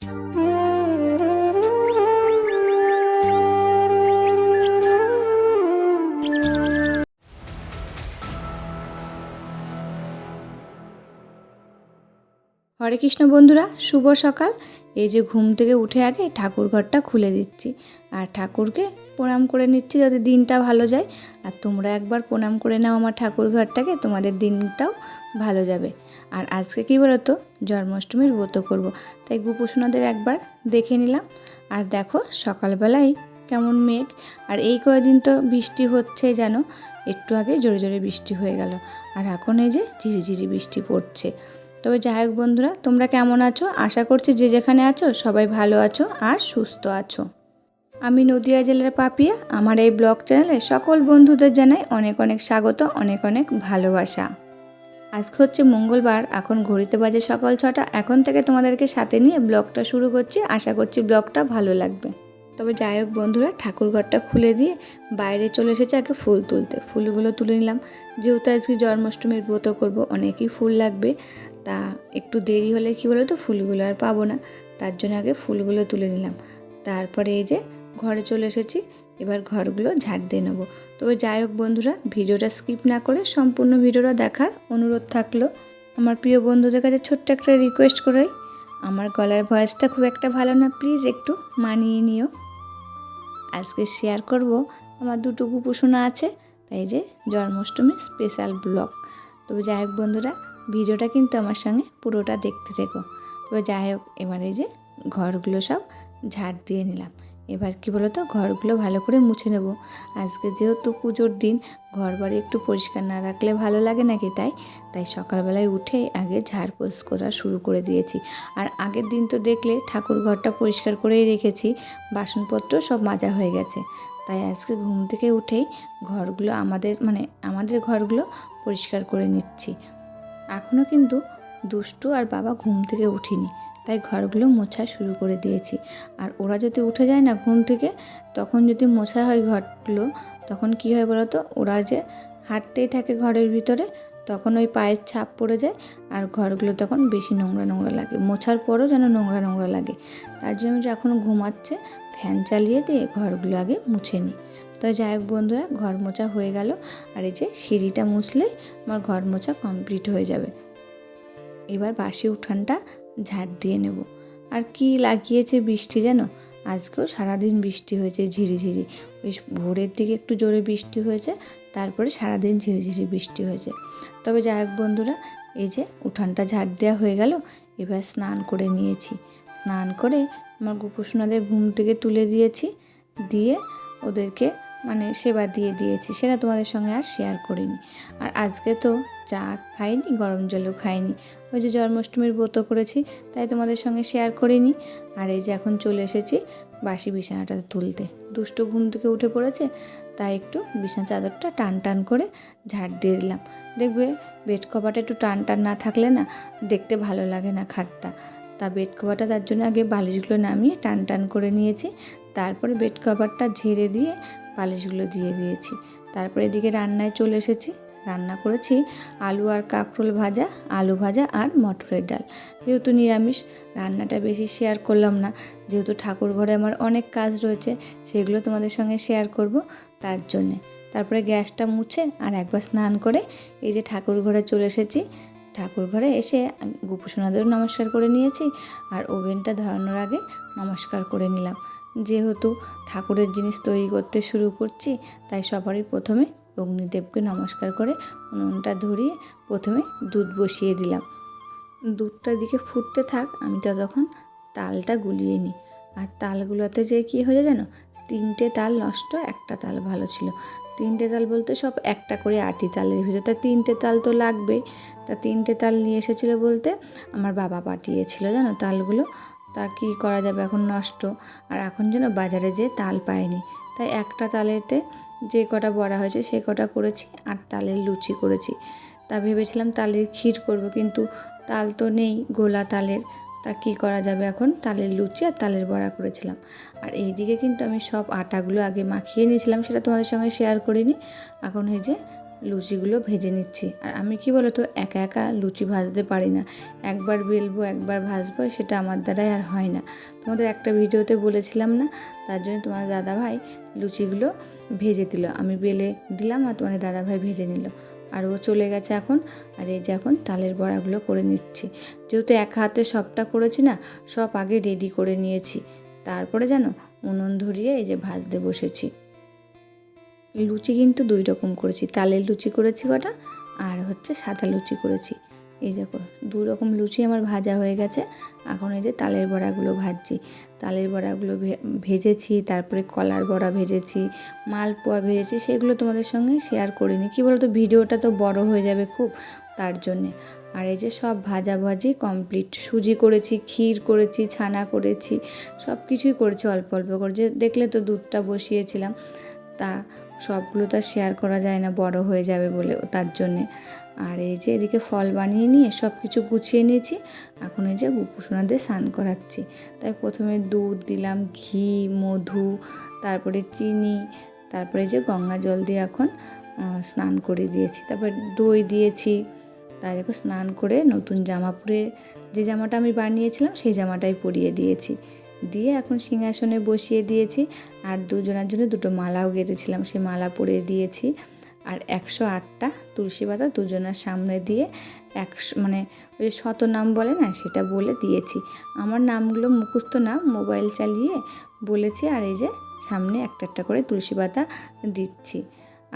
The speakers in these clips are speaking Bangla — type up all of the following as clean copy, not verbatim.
হরে কৃষ্ণ বন্ধুরা, শুভ সকাল। এই যে ঘুম থেকে উঠে আগে ঠাকুর ঘরটা খুলে দিচ্ছি আর ঠাকুরকে প্রণাম করে নিচ্ছি যাতে দিনটা ভালো যায়। আর তোমরা একবার প্রণাম করে নাও আমার ঠাকুর ঘরটাকে, তোমাদের দিনটাও ভালো যাবে। আর আজকে কী বলো তো, জন্মাষ্টমীর ব্রত করব, তাই গোপুসোনাদের একবার দেখে নিলাম। আর দেখো সকালবেলায় কেমন মেঘ, আর এই কয়েকদিন তো বৃষ্টি হচ্ছে, যেন একটু আগে জোরে জোরে বৃষ্টি হয়ে গেল, আর এখন এই যে ঝিরিঝিরি বৃষ্টি পড়ছে। তবে যাই হোক বন্ধুরা, তোমরা কেমন আছো? আশা করছি যে যেখানে আছো সবাই ভালো আছো আর সুস্থ আছো। আমি নদিয়া জেলার পাপিয়া। আমার এই ব্লগ চ্যানেলে সকল বন্ধুদের জানাই অনেক অনেক স্বাগত, অনেক অনেক ভালোবাসা। আজকে হচ্ছে মঙ্গলবার, এখন ঘড়িতে বাজে সকাল 6টা। এখন থেকে তোমাদেরকে সাথে নিয়ে ব্লগটা শুরু করছি। আশা করছি ব্লগটা ভালো লাগবে। তবে যাই হোক বন্ধুরা, ঠাকুর ঘরটা খুলে দিয়ে বাইরে চলে এসেছে আগে ফুল তুলতে। ফুলগুলো তুলে নিলাম, যেহেতু আজকে জন্মাষ্টমীর ব্রত করব, অনেকই ফুল লাগবে। তা একটু দেরি হলে কি বলো তো, ফুলগুলো আর পাবো না, তার জন্য আগে ফুলগুলো তুলে নিলাম। তারপরে এই যে ঘরে চলে এসেছি, এবার ঘরগুলো ঝাড় দিয়ে নেবো। তবে যাই হোক বন্ধুরা, ভিডিওটা স্কিপ না করে সম্পূর্ণ ভিডিওটা দেখার অনুরোধ থাকলো। আমার প্রিয় বন্ধুদের কাছে ছোট্ট একটা রিকোয়েস্ট করাই, আমার গলার ভয়েসটা খুব একটা ভালো না, প্লিজ একটু মানিয়ে নিও। আজকে শেয়ার করব আমার দুটো গোপুসোনা আছে, তাই যে জন্মাষ্টমীর স্পেশাল ব্লগ। তবে যাই হোক বন্ধুরা, ভিডিওটা কিন্তু আমার সঙ্গে পুরোটা দেখতে থেকো। তবে যাই হোক, এবার এই যে ঘরগুলো সব ঝাড় দিয়ে নিলাম। এবার কি বলো তো, ঘরগুলো ভালো করে মুছে নেব। আজকে যেহেতু পুজোর দিন, ঘর বাড়ি একটু পরিষ্কার না রাখলে ভালো লাগে নাকি, তাই সকালবেলায় উঠেই আগে ঝাড় পোছ করা শুরু করে দিয়েছি। আর আগের দিন তো দেখলে ঠাকুর ঘরটা পরিষ্কার করেই রেখেছি, বাসনপত্র সব মাজা হয়ে গেছে। তাই আজকে ঘুম থেকে উঠেই ঘরগুলো আমাদের ঘরগুলো পরিষ্কার করে নিচ্ছি। এখনও কিন্তু দুষ্টু আর বাবা ঘুম থেকে উঠিনি, তাই ঘরগুলো মোছা শুরু করে দিয়েছি। আর ওরা যদি উঠে যায় না ঘুম থেকে, তখন যদি মোছা হয় ঘরগুলো, তখন কি হয় বলো তো, ওরা যে হাঁটতেই থাকে ঘরের ভিতরে, তখন ওই পায়ের ছাপ পড়ে যায়, আর ঘরগুলো তখন বেশি নোংরা নোংরা লাগে, মোছার পরও যেন নোংরা নোংরা লাগে। তার জন্য যখন ঘুমাচ্ছে ফ্যান চালিয়ে দিয়ে ঘরগুলো আগে মুছে নিই। তো যাই হোক বন্ধুরা, ঘর মোছা হয়ে গেল, আর এই যে সিঁড়িটা মুছলেই আমার ঘর মোছা কমপ্লিট হয়ে যাবে। এবার বাসি উঠানটা ঝাড় দিয়ে নেব। আর কি লাগিয়েছে বৃষ্টি যেন, আজকেও সারাদিন বৃষ্টি হয়েছে ঝিরিঝিরি। ওই ভোরের দিকে একটু জোরে বৃষ্টি হয়েছে, তারপরে সারাদিন ঝিরিঝিরি বৃষ্টি হয়েছে। তবে যাই হোক বন্ধুরা, এই যে উঠানটা ঝাড় দেওয়া হয়ে গেল, এবার স্নান করে নিয়েছি। স্নান করে আমার গোপুসোনাদের ঘুম থেকে তুলে দিয়েছি, দিয়ে ওদেরকে সেবা দিয়ে দিয়েছি, সেটা তোমাদের সঙ্গে আর শেয়ার করিনি। আর আজকে তো চা খাইনি, গরম জলও খাইনি, ওই যে জন্মাষ্টমীর ব্রত করেছি, তাই তোমাদের সঙ্গে শেয়ার করিনি। আর এই যে এখন চলে এসেছি বাসি বিছানাটা তুলতে। দুষ্টু ঘুম থেকে উঠে পড়েছে, তাই একটু বিছানা চাদরটা টান টান করে ঝাড় দিয়ে দিলাম। দেখবে বেড কভারটা একটু টান টান না থাকলে না দেখতে ভালো লাগে না খাটটা। তা বেড কভারটা, তার জন্য আগে বালিশগুলো নামিয়ে টান টান করে নিয়েছি, তারপরে বেড কভারটা ঝেড়ে দিয়ে বালিশগুলো দিয়ে দিয়েছি। তারপরে এদিকে রান্নায় চলে এসেছি। রান্না করেছি আলু আর কাঁকরোল ভাজা, আলু ভাজা আর মটরের ডাল। যেহেতু নিরামিষ, রান্নাটা বেশি শেয়ার করলাম না, যেহেতু ঠাকুর ঘরে আমার অনেক কাজ রয়েছে, সেগুলো তোমাদের সঙ্গে শেয়ার করব, তার জন্যে। তারপরে গ্যাসটা মুছে আর একবার স্নান করে এই যে ঠাকুর ঘরে চলে এসেছি। ঠাকুর ঘরে এসে গোপুসোনাদেরও নমস্কার করে নিয়েছি, আর ওভেনটা ধরানোর আগে নমস্কার করে নিলাম। যেহেতু ঠাকুরের জিনিস তৈরি করতে শুরু করছি, তাই সবারই প্রথমে অগ্নিদেবকে নমস্কার করে উনুনটা ধরিয়ে প্রথমে দুধ বসিয়ে দিলাম। দুধটা দিকে ফুটতে থাক, আমি ততক্ষণ তালটা গুলিয়ে নিই। আর তালগুলোতে যে কী হয়ে যায় জানো, 3টে তাল নষ্ট, একটা তাল ভালো ছিল। 3টে তাল বলতে সব একটা করে আটি তালের ভিতরটা 3টে তাল তো লাগবেই। তা 3টে তাল নিয়ে এসেছিলো বলতে আমার বাবা পাঠিয়েছিল জানো তালগুলো। তা কী করা যাবে, এখন নষ্ট। আর এখন যেন বাজারে যেয়ে তাল পাইনি, তাই একটা তালেতে যে কটা বড়া হয়েছে সে কটা করেছি, আর তালের লুচি করেছি। তা ভেবেছিলাম তালের ক্ষীর করব, কিন্তু তাল তো নেই গোলা তালের। তা কী করা যাবে, এখন তালের লুচি আর তালের বড়া করেছিলাম। আর এইদিকে কিন্তু আমি সব আটাগুলো আগে মাখিয়ে নিয়েছিলাম, সেটা তোমাদের সঙ্গে শেয়ার করিনি। এখন এই যে লুচিগুলো ভেজে নিচ্ছি। আর আমি কি বলো তো, একা একা লুচি ভাজতে পারি না, একবার বেলবো একবার ভাজবো সেটা আমার দ্বারাই আর হয় না। তোমাদের একটা ভিডিওতে বলেছিলাম না, তার জন্য তোমাদের দাদাভাই লুচিগুলো ভেজে দিল, আমি বেলে দিলাম আর তোমাদের দাদাভাই ভেজে নিল। আর ও চলে গেছে এখন। আর এই যে এখন তালের বড়াগুলো করে নিচ্ছি। যেহেতু এক হাতে সবটা করেছি না, সব আগে রেডি করে নিয়েছি, তারপরে জানো উনুন ধরিয়ে এই যে ভাজতে বসেছি। লুচি কিন্তু 2 রকম করেছি, তালের লুচি করেছি কটা, আর হচ্ছে সাদা লুচি করেছি। এই দেখো 2 রকম লুচি আমার ভাজা হয়ে গেছে। এখন এই যে তালের বড়াগুলো ভাজছি। তালের বড়াগুলো ভেজেছি, তারপরে কলার বড়া ভেজেছি, মালপোয়া ভেজেছি, সেগুলো তোমাদের সঙ্গে শেয়ার করিনি। কি বলো তো, ভিডিওটা তো বড় হয়ে যাবে খুব, তার জন্যে। আর এই যে সব ভাজাভাজি কমপ্লিট। সুজি করেছি, ক্ষীর করেছি, ছানা করেছি, সব কিছুই করেছি অল্প অল্প করে। যে দেখলে তো দুধটা বসিয়েছিলাম, তা সবগুলো তো আর শেয়ার করা যায় না, বড় হয়ে যাবে বলে, তার জন্যে। আর এই যে এদিকে ফল বানিয়ে নিয়ে সব কিছু গুছিয়ে নিয়েছি। এখন এই যে গোপুসোনাদের স্নান করাচ্ছি। তাই প্রথমে দুধ দিলাম, ঘি, মধু, তারপরে চিনি, তারপরে যে গঙ্গা জল দিয়ে এখন স্নান করে দিয়েছি। তারপর দই দিয়েছি। তাই দেখো স্নান করে নতুন জামা পরে, যে জামাটা আমি বানিয়েছিলাম সেই জামাটাই পরিয়ে দিয়েছি। দিয়ে এখন সিংহাসনে বসিয়ে দিয়েছি। আর দুজনের জন্য 2টো মালাও গেঁথেছিলাম, সে মালা পরিয়ে দিয়েছি। আর 108টা তুলসী পাতা দুজনের সামনে দিয়ে মানে ওই শতনাম বলে না, সেটা বলে দিয়েছি। আমার নামগুলো মুখস্থ না, মোবাইল চালিয়ে বলেছি। আর এই যে সামনে একটা একটা করে তুলসী পাতা দিচ্ছি।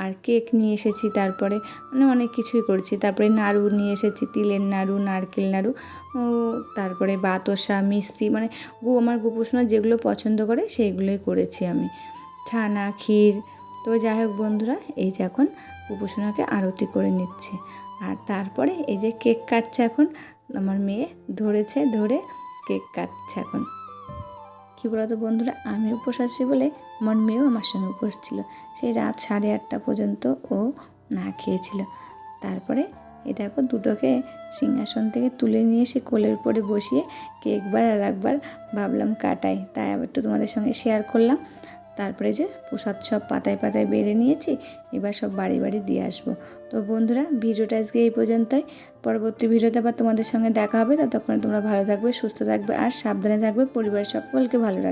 আর কেক নিয়ে এসেছি, তারপরে মানে অনেক কিছুই করেছি। তারপরে নাড়ু নিয়ে এসেছি, তিলের নাড়ু, নারকেল নাড়ু, তারপরে বাতাসা, মিষ্টি, মানে আমার গোপুসোনা যেগুলো পছন্দ করে সেইগুলোই করেছি আমি, ছানা, ক্ষীর। তো যাই হোক বন্ধুরা, এই যে এখন গোপুসোনাকে আরতি করে নিচ্ছে। আর তারপরে এই যে কেক কাটছে এখন আমার মেয়ে, ধরেছে, ধরে কেক কাটছে এখন। কী বলতো বন্ধুরা, আমি উপোস আছি বলে আমার মেয়েও আমার সঙ্গে উপোস ছিল। সেই রাত 8:30 পর্যন্ত ও না খেয়েছিল। তারপরে এটা এখন দুটোকে সিংহাসন থেকে তুলে নিয়ে এসে কোলের উপরে বসিয়ে একবার আর একবার ভাবলাম কাটাই, তাই আবার একটু তোমাদের সঙ্গে শেয়ার করলাম। তারপরে যে প্রসাদ সব পাতায় পাতায় বেড়ে নিয়েছি, এবার সব বাড়ি বাড়ি দিয়ে আসবো। তো বন্ধুরা, ভিডিওটা আজকে এই পর্যন্তই। পরবর্তী ভিডিওতে আবার তোমাদের সঙ্গে দেখা হবে। ততক্ষণে তোমরা ভালো থাকবে, সুস্থ থাকবে আর সাবধানে থাকবে। পরিবারের সকলকে ভালো রাখবে।